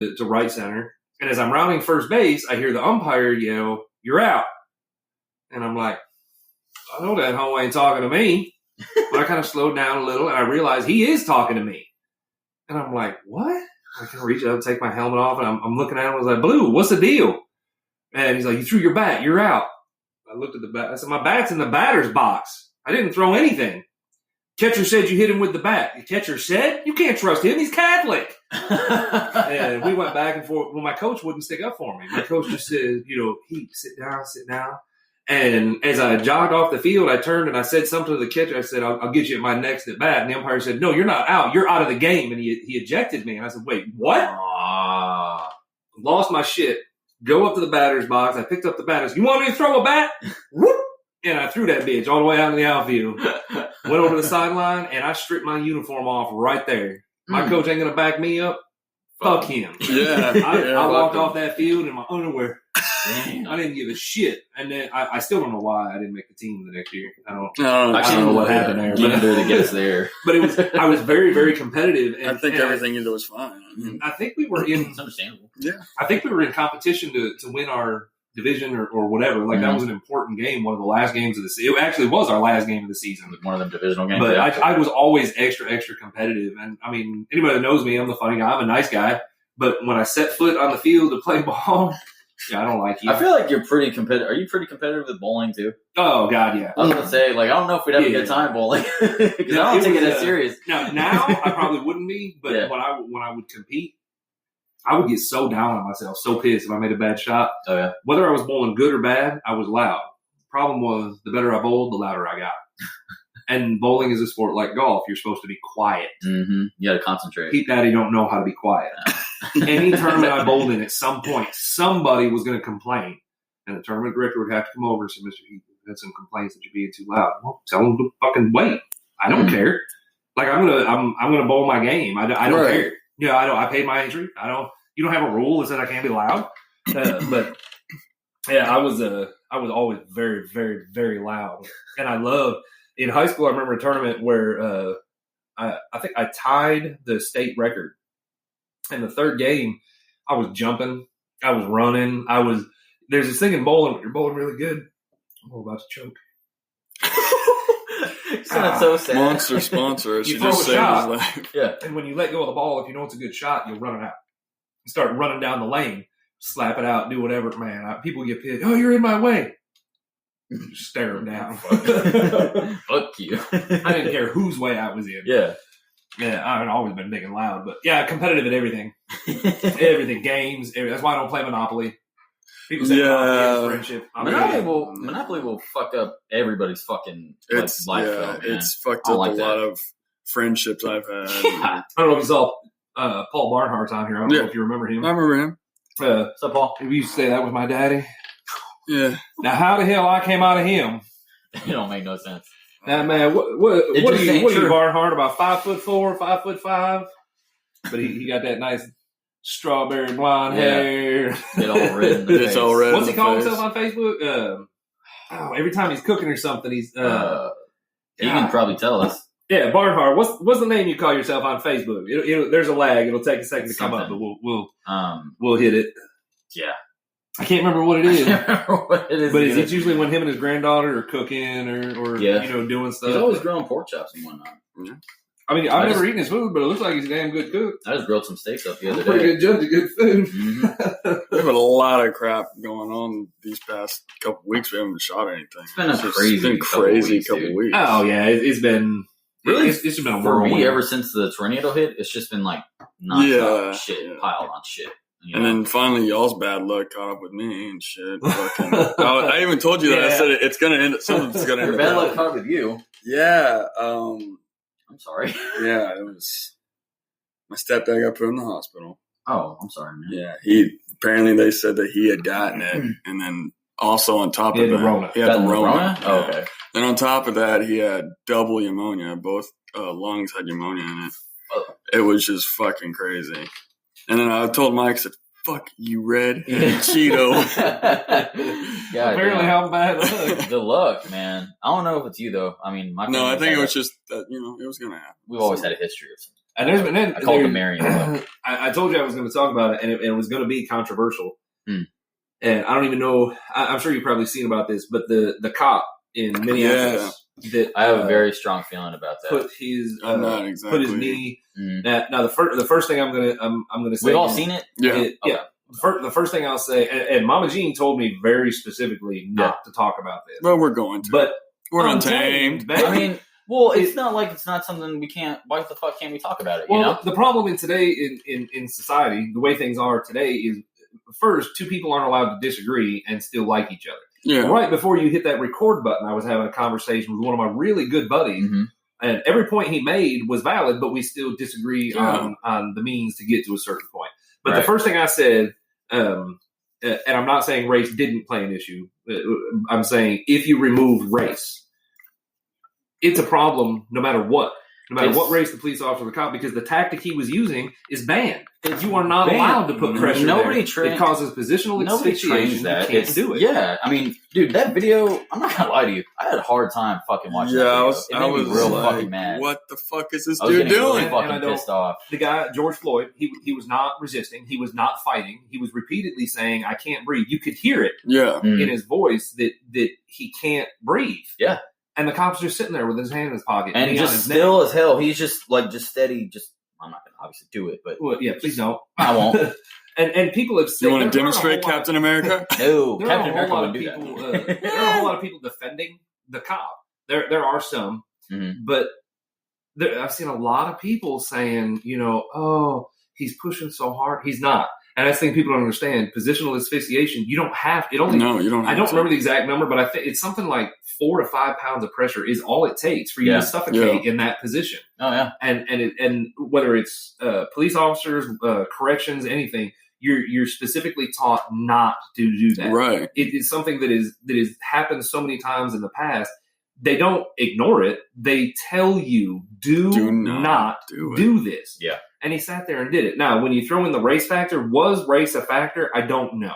to right center. And as I'm rounding first base, I hear the umpire yell, "You're out." And I'm like, I know that hoe ain't talking to me. But I kind of slowed down a little, and I realized he is talking to me. And I'm like, what? I kind of reach out, take my helmet off, and I'm looking at him. I was like, "Blue, what's the deal?" And he's like, "You threw your bat. You're out." I looked at the bat. I said, "My bat's in the batter's box. I didn't throw anything." "Catcher said you hit him with the bat." "The catcher said? You can't trust him. He's Catholic." And we went back and forth. Well, my coach wouldn't stick up for me. My coach just said, "Heat, sit down. And as I jogged off the field, I turned and I said something to the catcher. I said, I'll get you at my next at bat. And the umpire said, "No, you're not out. You're out of the game." And he ejected me. And I said, "Wait, what?" Lost my shit. Go up to the batter's box. I picked up the bat. I said, "You want me to throw a bat?" Whoop! And I threw that bitch all the way out in the outfield. Went over to the sideline, and I stripped my uniform off right there. My coach ain't going to back me up. Fuck him. Yeah. I walked off that field in my underwear. Dang. I didn't give a shit. And then I still don't know why I didn't make the team the next year. I don't know what happened there. To get us there. But I was very, very competitive. And, I think everything you did was fine. I think we were in. It's understandable. Yeah. I think we were in competition to win our division or whatever. Like, that was an important game, one of the last games of the season. It actually was our last game of the season. One of them divisional games. But I was always extra competitive. And, I mean, anybody that knows me, I'm the funny guy. I'm a nice guy. But when I set foot on the field to play ball, I don't like you. I feel like you're pretty competitive. Are you pretty competitive with bowling, too? Oh, God, yeah. I was going to say, I don't know if we'd have a good time bowling. Because I don't take it as serious. Now I probably wouldn't be. But when I would compete, I would get so down on myself, so pissed if I made a bad shot. Oh, yeah. Whether I was bowling good or bad, I was loud. Problem was, the better I bowled, the louder I got. And bowling is a sport like golf. You're supposed to be quiet. Mm-hmm. You got to concentrate. Pete Daddy don't know how to be quiet. Any tournament I bowled in, at some point, somebody was going to complain. And the tournament director would have to come over and say, "Mr. Heath, had some complaints that you're being too loud." Well, tell them to fucking wait. I don't care. Like, I'm gonna bowl my game. I don't care. Yeah, I paid my entry. You don't have a rule that says I can't be loud. But yeah, I was always very, very, very loud. And I loved, in high school, I remember a tournament where I think I tied the state record. In the third game, I was jumping. I was running. There's this thing in bowling, when you're bowling really good. I'm about to choke. Sounds so sad. Monster sponsor. You throw a shot, yeah. And when you let go of the ball, if you know it's a good shot, you'll run it out. You start running down the lane, slap it out, do whatever. Man, people get pissed. "Oh, you're in my way." Just stare them down. Fuck you. I didn't care whose way I was in. Yeah. Yeah, I've always been big and loud, but yeah, competitive at everything. Everything, games. That's why I don't play Monopoly. People say Monopoly is friendship. Monopoly will fuck up everybody's fucking life. It's fucked up a lot of friendships I've had. I don't know if you saw Paul Barnhart's on here. I don't know if you remember him. I remember him. What's up, Paul? We used to say that was my daddy. Yeah. Now, how the hell I came out of him? It don't make no sense. Now, man, what are you, Barnhart? About 5'4", 5'5"? But he got that nice strawberry blonde hair. It's all red. It's all red. What's he call himself on Facebook? Every time he's cooking or something, he's. He can probably tell us. Yeah, Barnhart. What's the name you call yourself on Facebook? There's a lag. It'll take a second to come up, but we'll hit it. Yeah. I can't remember what it is. But it's usually when him and his granddaughter are cooking or doing stuff. He's always growing pork chops and whatnot. Yeah. I mean, I've never eaten his food, but it looks like he's a damn good cook. I just grilled some steaks up the other day. Pretty good judge of good food. Mm-hmm. We have a lot of crap going on these past couple weeks. We haven't shot anything. It's been a crazy couple weeks. Oh yeah, it's been really. It's just been a for whirlwind. me ever since the tornado hit. It's just been like nonstop shit piled on shit. And then finally, y'all's bad luck caught up with me and shit. I even told you that. I said it's gonna end. Something's gonna end. Your bad luck caught up with you. Yeah. I'm sorry. Yeah, it was. My stepdad got put in the hospital. Oh, I'm sorry, man. Yeah, apparently they said that he had gotten it, and then also on top of that, he had the Rona. Oh, okay. And on top of that, he had double pneumonia. Both lungs had pneumonia in it. Oh. It was just fucking crazy. And then I told Mike, I said, "Fuck you, Red Cheeto." Apparently, how bad luck. The luck, man. I don't know if it's you though. I mean, I think it was just that it was gonna happen. We've always had a history of some And there's been I call it the Marion look. I told you I was going to talk about it, and it was going to be controversial. Hmm. And I don't even know. I'm sure you've probably seen about this, but the cop in Minneapolis that I have a very strong feeling about that. put his knee. Mm-hmm. Now the first thing I'm gonna say. We've all seen it. Yeah. The first thing I'll say, and Mama Jean told me very specifically not to talk about this. Well, we're going to, but we're untamed. I mean, well, it's not like it's not something we can't. Why the fuck can't we talk about it? Well, you know? The problem in today in society, the way things are today, is first, two people aren't allowed to disagree and still like each other. Yeah. Right before you hit that record button, I was having a conversation with one of my really good buddies, and every point he made was valid, but we still disagree on the means to get to a certain point. But the first thing I said, and I'm not saying race didn't play an issue. I'm saying if you remove race, it's a problem no matter what. No matter what race the police officer or the cop, because the tactic he was using is banned. You are not allowed to put pressure there. It causes positional asphyxiation. You can't do it. Yeah, I mean, dude, that video, I'm not going to lie to you. I had a hard time fucking watching that video. It made me real fucking mad. What the fuck is this dude doing? Really fucking pissed off. The guy, George Floyd, he was not resisting. He was not fighting. He was repeatedly saying, I can't breathe. You could hear it in his voice that he can't breathe. Yeah. And the cop's just sitting there with his hand in his pocket. And just still as hell. He's just steady. I'm not going to obviously do it, but. Well, yeah, please don't. I won't. and people have said. You want to demonstrate Captain America? No, Captain America wouldn't do that. There are a whole lot of people defending the cop. There are some. But I've seen a lot of people saying, he's pushing so hard. He's not. And that's the thing people don't understand. Positional asphyxiation, you don't have it. Only you don't. I don't remember the exact number, but I think it's something like 4 to 5 pounds of pressure is all it takes for you to suffocate in that position. Oh yeah. And whether it's police officers, corrections, anything, you're specifically taught not to do that. Right. It is something that is happened so many times in the past. They don't ignore it. They tell you, do not do this. Yeah. And he sat there and did it. Now, when you throw in the race factor, was race a factor? I don't know.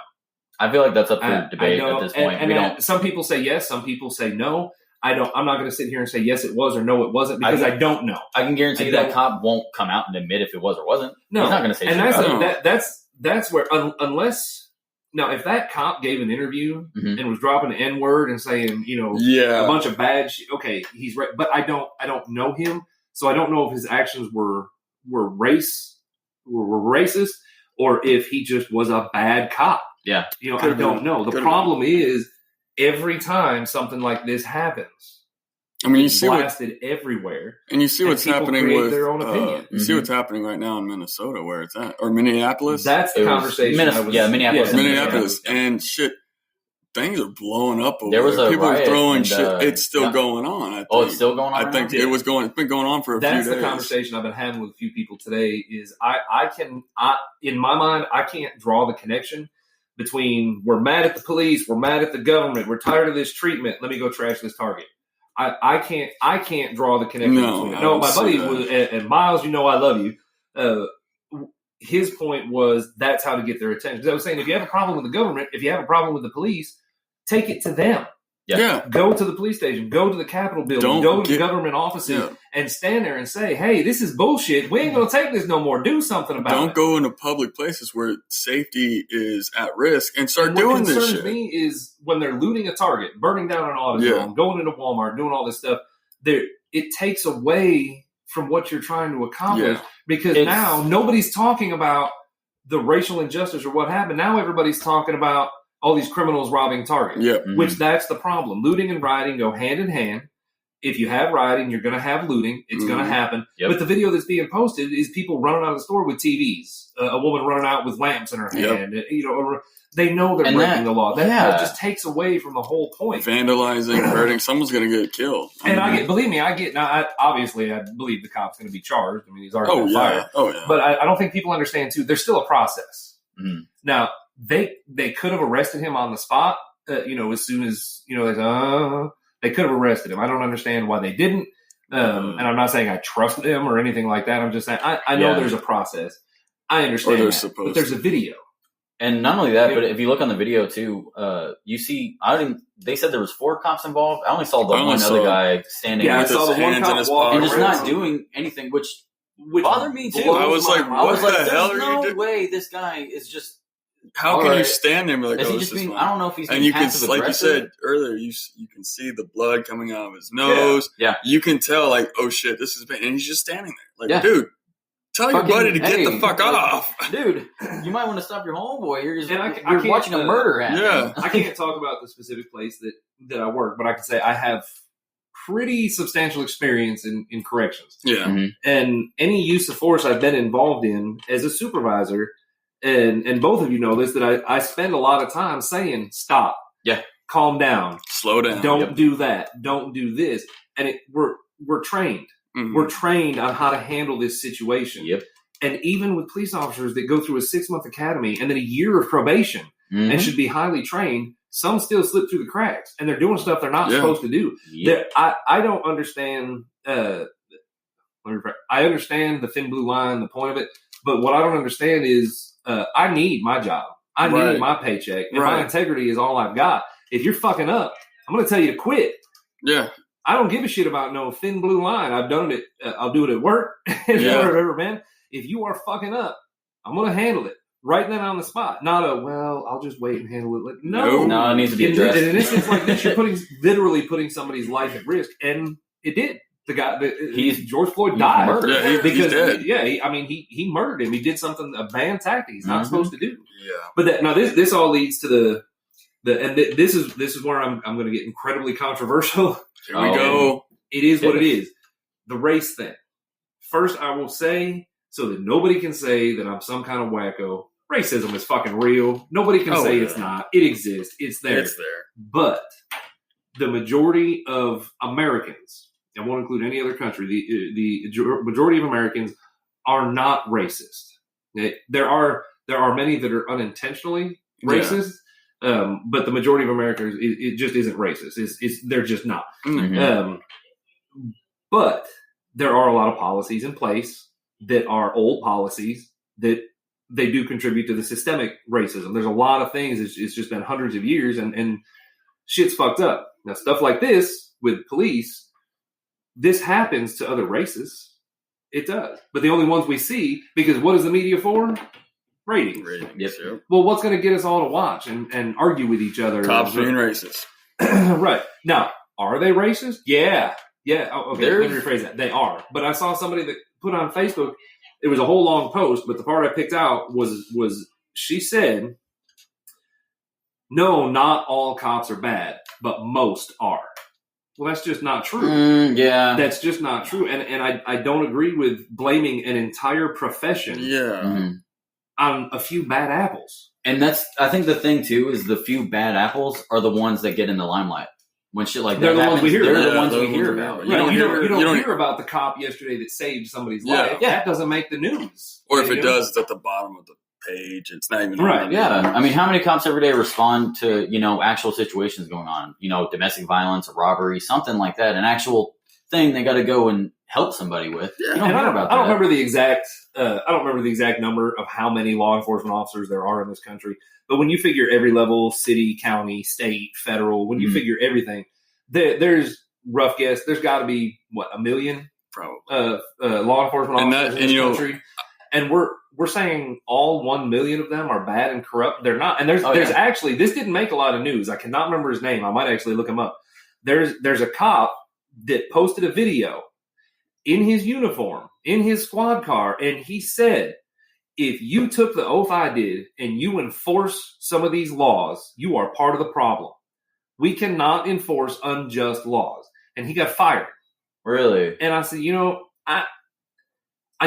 I feel like that's up for debate at this point. And some people say yes, some people say no. I'm not going to sit here and say yes it was or no it wasn't because I don't know. I can guarantee that cop won't come out and admit if it was or wasn't. No, he's not going to say. And that's where unless. Now, if that cop gave an interview and was dropping the N-word and saying, a bunch of bad shit, okay, he's right. But I don't know him, so I don't know if his actions were racist or if he just was a bad cop. Yeah. I don't know. The problem is every time something like this happens, I mean, you see blasted everywhere, and you see what's happening with their own opinion. You see what's happening right now in Minnesota, where it's at, or Minneapolis. That's the conversation. Minneapolis, and shit, things are blowing up over there. Was a people riot throwing shit. It's still going on. I think. Oh, it's still going on. I think it's been going on for a few days. That's the conversation I've been having with a few people today. Is in my mind, I can't draw the connection between we're mad at the police, we're mad at the government, we're tired of this treatment. Let me go trash this Target. I can't draw the connection between it. No, my buddy was, and Miles, I love you. His point was that's how to get their attention. Because I was saying, if you have a problem with the government, if you have a problem with the police, take it to them. Yeah. Go to the police station. Go to the Capitol building. Go to government offices and stand there and say, hey, this is bullshit. We ain't going to take this no more. Do something about it. Don't go into public places where safety is at risk and start doing this shit. What concerns me is when they're looting a Target, burning down an AutoZone, going into Walmart, doing all this stuff, it takes away from what you're trying to accomplish because now nobody's talking about the racial injustice or what happened. Now everybody's talking about all these criminals robbing Target, which that's the problem. Looting and rioting go hand in hand. If you have rioting, you're going to have looting. It's going to happen. Yep. But the video that's being posted is people running out of the store with TVs, a woman running out with lamps in her hand. They know they're breaking the law. That just takes away from the whole point. Vandalizing, hurting, someone's going to get killed. Believe me, I believe the cop's going to be charged. I mean, he's already been fired. Oh, yeah. But I don't think people understand, too, there's still a process. Mm-hmm. Now, they could have arrested him on the spot, as soon as, they could have arrested him. I don't understand why they didn't. And I'm not saying I trust them or anything like that. I'm just saying I know there's a process. I understand but there's a video. And not only that, but if you look on the video too, you see, they said there was 4 cops involved. I only saw the one other guy standing with his one hands in his pocket and just not doing anything, which bothered me too. I was like, what the hell are you doing? There's no way this guy is just. How can you stand him? Like, is he just being? I don't know if he's. And you can, like you said earlier, you can see the blood coming out of his nose. Yeah. You can tell, like, oh shit, this is bad. And he's just standing there, like, dude. Tell your buddy to get the fuck off. Dude, you might want to stop your homeboy. You're watching a murder happen. Yeah. I can't talk about the specific place that I work, but I can say I have pretty substantial experience in corrections. Yeah. Mm-hmm. And any use of force I've been involved in as a supervisor, and both of you know this, that I spend a lot of time saying, stop. Yeah. Calm down. Slow down. Don't do that. Don't do this. And we're trained. Mm-hmm. We're trained on how to handle this situation. Yep. And even with police officers that go through a 6-month academy and then a year of probation and should be highly trained, some still slip through the cracks and they're doing stuff they're not supposed to do. Yep. I don't understand. I understand the thin blue line, the point of it, but what I don't understand is I need my job. I need my paycheck, and my integrity is all I've got. If you're fucking up, I'm going to tell you to quit. Yeah. I don't give a shit about no thin blue line. I've done it. I'll do it at work. Whatever, man. If you are fucking up, I'm going to handle it right then on the spot. Not I'll just wait and handle it. Like, no, it needs to be addressed. In an instance like this, you're literally putting somebody's life at risk. And it did. The guy, George Floyd died. Yeah, he's dead. He murdered him. He did something, a bad tactic he's not supposed to do. Yeah. But this all leads to this is where I'm going to get incredibly controversial. Here we go. It is what it is. The race thing. First, I will say, so that nobody can say that I'm some kind of wacko, racism is fucking real. Nobody can say it's not. It exists. It's there. It's there. But the majority of Americans, I won't include any other country, the majority of Americans are not racist. There are many that are unintentionally racist. But the majority of Americans, it just isn't racist. They're just not. Mm-hmm. But there are a lot of policies in place that are old policies that they do contribute to the systemic racism. There's a lot of things. It's just been hundreds of years and shit's fucked up. Now, stuff like this with police, this happens to other races. It does. But the only ones we see, because what is the media for? Ratings. Yes, well, what's going to get us all to watch and argue with each other? Cops being racist. Right. Now, are they racist? Yeah. Oh, okay, let me rephrase that. They are. But I saw somebody that put on Facebook, it was a whole long post, but the part I picked out was she said, no, not all cops are bad, but most are. Well, that's just not true. Yeah. That's just not true. And I don't agree with blaming an entire profession. Yeah. On a few bad apples. And I think the thing too is the few bad apples are the ones that get in the limelight. When shit like that happens, they're the ones we hear about. You don't hear about the cop yesterday that saved somebody's life. Yeah. That doesn't make the news. Or if it does, it's at the bottom of the page. It's not even right. Yeah. I mean, how many cops every day respond to, actual situations going on? Domestic violence, a robbery, something like that. An actual thing they got to go and help somebody with. Yeah. I don't remember the exact number of how many law enforcement officers there are in this country. But when you figure every level, city, county, state, federal, when you figure everything, there's rough guess. There's got to be 1 million law enforcement officers in this country, and we're saying all 1 million of them are bad and corrupt. They're not. And there's actually, this didn't make a lot of news. I cannot remember his name. I might actually look him up. There's a cop that posted a video in his uniform, in his squad car, and he said, if you took the oath I did and you enforce some of these laws, you are part of the problem. We cannot enforce unjust laws. And he got fired. Really? And I said, I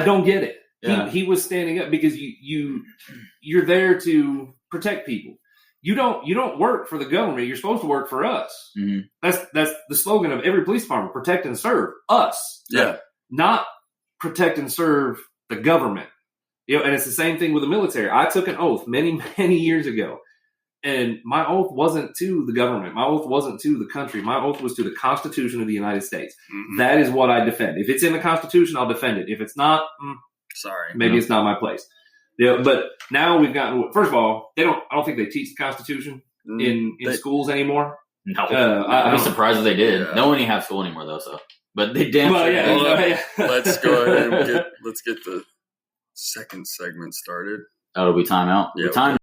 don't get it. Yeah. He was standing up because you're there to protect people. You don't work for the government. You're supposed to work for us. Mm-hmm. That's the slogan of every police department: protect and serve us. Yeah. Not protect and serve the government. And it's the same thing with the military. I took an oath many, many years ago, and my oath wasn't to the government. My oath wasn't to the country. My oath was to the Constitution of the United States. Mm-hmm. That is what I defend. If it's in the Constitution, I'll defend it. If it's not, sorry, maybe it's not my place. But now we've gotten. First of all, I don't think they teach the Constitution in schools anymore. No, I'd be surprised if they did. Yeah. No one even have school anymore though. So but they damn Well, sure yeah, did. Well, yeah. let's go ahead and let's get the second segment started. That'll be timeout. Yeah, Time